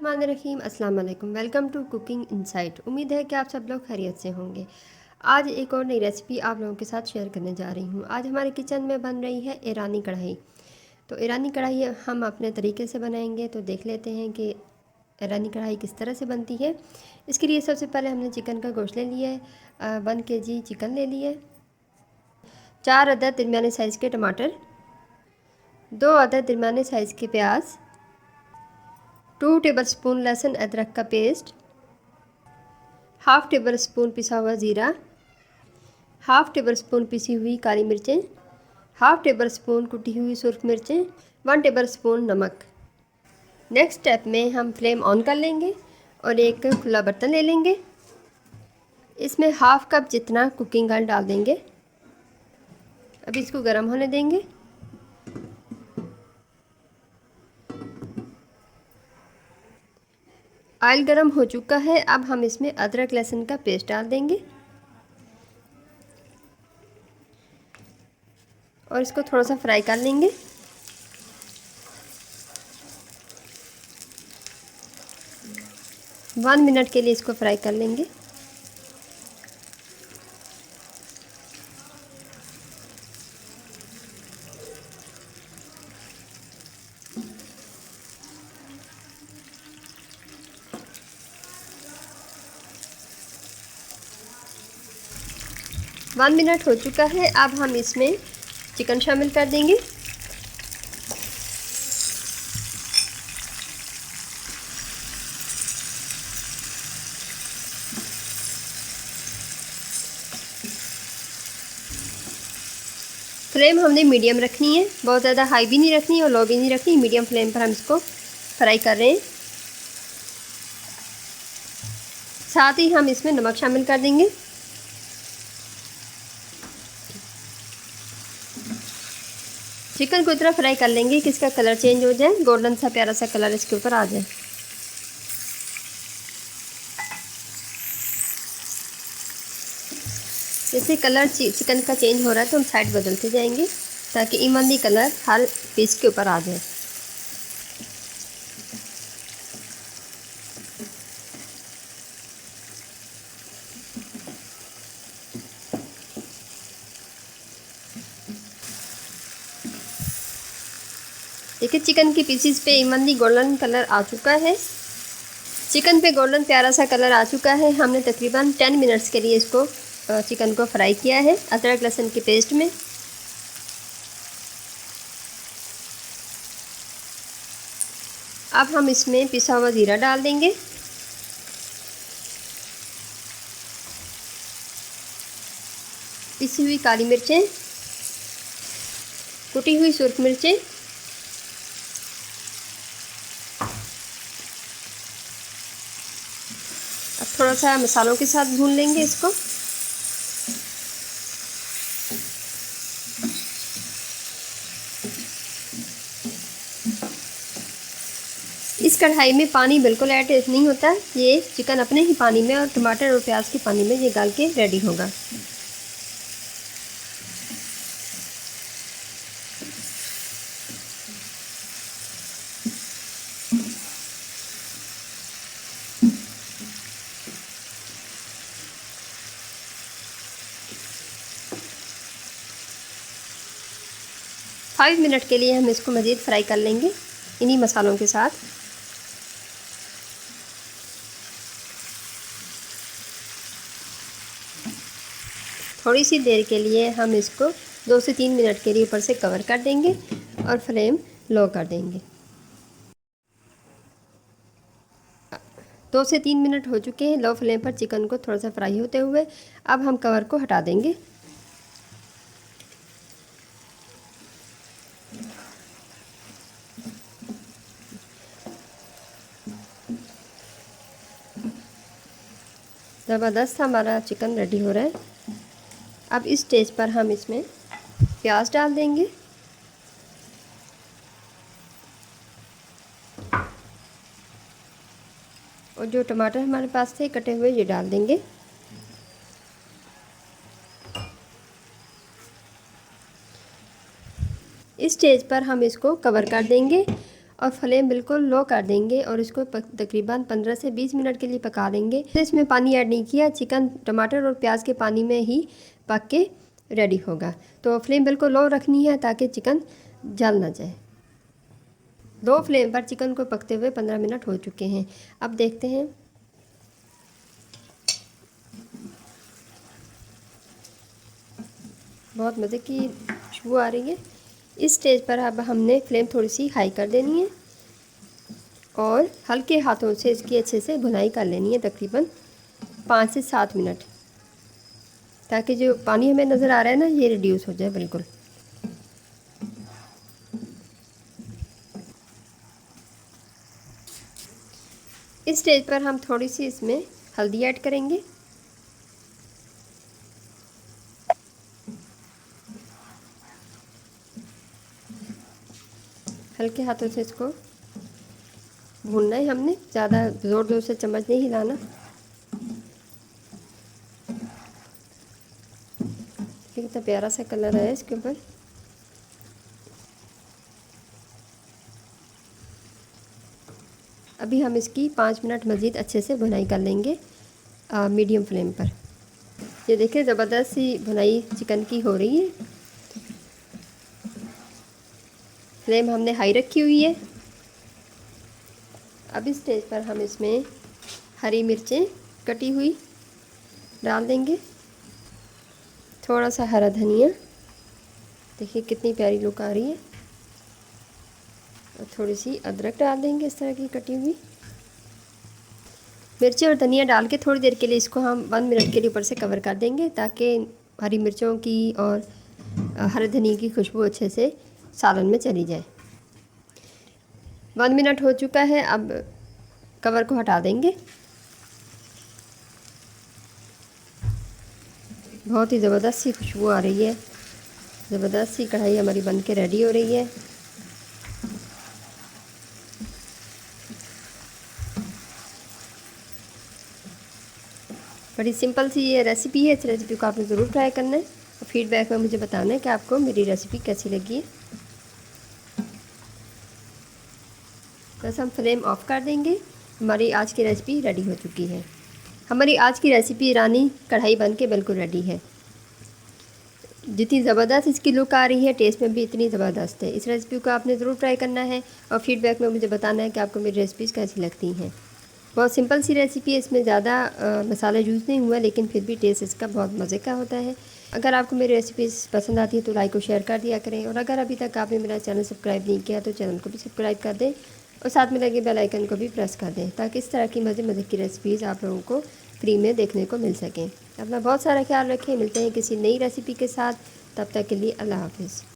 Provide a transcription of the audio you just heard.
बिस्मिल्लाहिर्रहमानिर्रहीम। अस्सलाम वालेकुम। Welcome to Cooking Insight. उम्मीद है कि आप सब लोग खैरियत से होंगे। आज एक और नई रेसिपी आप लोगों के साथ शेयर करने जा रही हूँ। आज हमारे किचन में बन रही है ईरानी कढ़ाई। तो ईरानी कढ़ाई हम अपने तरीके से बनाएंगे, तो देख लेते हैं कि ईरानी कढ़ाई किस तरह से बनती है। इसके लिए सबसे पहले हमने चिकन का गोश्त ले लिया है। 1 kg चिकन ले लिया है। 4 अदद दरमियाने साइज़ के टमाटर, 2 अदद दरमियाने साइज़ के प्याज, 2 टेबलस्पून लहसुन अदरक का पेस्ट, हाफ़ टेबल स्पून पिसा हुआ ज़ीरा, हाफ़ टेबल स्पून पिसी हुई काली मिर्चें, हाफ़ टेबल स्पून कुटी हुई सुर्ख मिर्चें, 1 टेबल स्पून नमक। नेक्स्ट स्टेप में हम फ्लेम ऑन कर लेंगे और एक खुला बर्तन ले लेंगे। इसमें हाफ़ कप जितना कुकिंग ऑयल डाल देंगे। अब इसको गर्म होने देंगे। ऑयल गर्म हो चुका है। अब हम इसमें अदरक लहसुन का पेस्ट डाल देंगे और इसको थोड़ा सा फ्राई कर लेंगे। वन मिनट के लिए इसको फ्राई कर लेंगे। वन मिनट हो चुका है। अब हम इसमें चिकन शामिल कर देंगे। फ्लेम हमने मीडियम रखनी है, बहुत ज़्यादा हाई भी नहीं रखनी और लो भी नहीं रखनी। मीडियम फ्लेम पर हम इसको फ्राई कर रहे हैं। साथ ही हम इसमें नमक शामिल कर देंगे। चिकन को इतना फ्राई कर लेंगे कि इसका कलर चेंज हो जाए, गोल्डन सा प्यारा सा कलर इसके ऊपर आ जाए। जैसे कलर चिकन का चेंज हो रहा है तो हम साइड बदलते जाएंगे ताकि इवनली कलर हर पीस के ऊपर आ जाए। देखिए चिकन की पीसीस पे इवनली गोल्डन कलर आ चुका है। चिकन पे गोल्डन प्यारा सा कलर आ चुका है। हमने तकरीबन 10 मिनट्स के लिए इसको चिकन को फ्राई किया है अदरक लहसुन के पेस्ट में। अब हम इसमें पिसा हुआ ज़ीरा डाल देंगे, पिसी हुई काली मिर्चें, कुटी हुई सुर्ख मिर्चें, अब थोड़ा सा मसालों के साथ भून लेंगे इसको। इस कढ़ाई में पानी बिल्कुल ऐड नहीं होता, ये चिकन अपने ही पानी में और टमाटर और प्याज के पानी में ये डाल के रेडी होगा। फाइव मिनट के लिए हम इसको मज़ीद फ्राई कर लेंगे इन्हीं मसालों के साथ। थोड़ी सी देर के लिए हम इसको 2 से 3 मिनट के लिए ऊपर से कवर कर देंगे और फ्लेम लो कर देंगे। 2 से 3 मिनट हो चुके हैं लो फ्लेम पर चिकन को थोड़ा सा फ्राई होते हुए। अब हम कवर को हटा देंगे। ज़बरदस्त हमारा चिकन रेडी हो रहा है। अब इस स्टेज पर हम इसमें प्याज डाल देंगे और जो टमाटर हमारे पास थे कटे हुए ये डाल देंगे। इस स्टेज पर हम इसको कवर कर देंगे और फ्लेम बिल्कुल लो कर देंगे और इसको तकरीबन 15 से 20 मिनट के लिए पका देंगे। इसमें पानी ऐड नहीं किया, चिकन टमाटर और प्याज के पानी में ही पक के रेडी होगा। तो फ्लेम बिल्कुल लो रखनी है ताकि चिकन जल ना जाए। लो फ्लेम पर चिकन को पकते हुए 15 मिनट हो चुके हैं। अब देखते हैं। बहुत मज़े की खुशबू आ रही है। इस स्टेज पर अब हमने फ्लेम थोड़ी सी हाई कर देनी है और हल्के हाथों से इसकी अच्छे से भुनाई कर लेनी है, तकरीबन 5 से 7 मिनट, ताकि जो पानी हमें नज़र आ रहा है ना, ये रिड्यूस हो जाए बिल्कुल। इस स्टेज पर हम थोड़ी सी इसमें हल्दी ऐड करेंगे। हल्के हाथों से इसको भूनना है हमने, ज़्यादा ज़ोर ज़ोर से चम्मच नहीं हिलाना। कितना प्यारा सा कलर है इसके ऊपर। अभी हम इसकी 5 मिनट मज़ीद अच्छे से भुनाई कर लेंगे मीडियम फ्लेम पर। ये देखिए ज़बरदस्त सी भुनाई चिकन की हो रही है। फ्लेम हमने हाई रखी हुई है। अब इस स्टेज पर हम इसमें हरी मिर्चें कटी हुई डाल देंगे, थोड़ा सा हरा धनिया, देखिए कितनी प्यारी लुक आ रही है, और थोड़ी सी अदरक डाल देंगे इस तरह की कटी हुई। मिर्ची और धनिया डाल के थोड़ी देर के लिए इसको हम 1 मिनट के लिए ऊपर से कवर कर देंगे, ताकि हरी मिर्चों की और हरे धनिया की खुशबू अच्छे से सालन में चली जाए। 1 मिनट हो चुका है, अब कवर को हटा देंगे। बहुत ही ज़बरदस्त सी खुशबू आ रही है। ज़बरदस्त सी कढ़ाई हमारी बन के रेडी हो रही है। बड़ी सिंपल सी ये रेसिपी है। इस रेसिपी को आपने ज़रूर ट्राई करना है और फीडबैक में मुझे बताना है कि आपको मेरी रेसिपी कैसी लगी है। बस हम फ्लेम ऑफ कर देंगे। हमारी आज की रेसिपी रेडी हो चुकी है। हमारी आज की रेसिपी ईरानी कढ़ाई बन के बिल्कुल रेडी है। जितनी ज़बरदस्त इसकी लुक आ रही है, टेस्ट में भी इतनी ज़बरदस्त है। इस रेसिपी को आपने ज़रूर ट्राई करना है और फीडबैक में मुझे बताना है कि आपको मेरी रेसिपीज़ कैसी लगती हैं। बहुत सिंपल सी रेसिपी है, इसमें ज़्यादा मसाला यूज़ नहीं हुआ, लेकिन फिर भी टेस्ट इसका बहुत मज़े का होता है। अगर आपको मेरी रेसिपीज़ पसंद आती है तो लाइक और शेयर कर दिया करें, और अगर अभी तक आपने मेरा चैनल सब्सक्राइब नहीं किया तो चैनल को भी सब्सक्राइब कर दें और साथ में लगे बेल आइकन को भी प्रेस कर दें, ताकि इस तरह की मज़े की रेसिपीज़ आप लोगों को फ्री में देखने को मिल सकें। अपना बहुत सारा ख्याल रखें। मिलते हैं किसी नई रेसिपी के साथ, तब तक के लिए अल्लाह हाफ़िज़।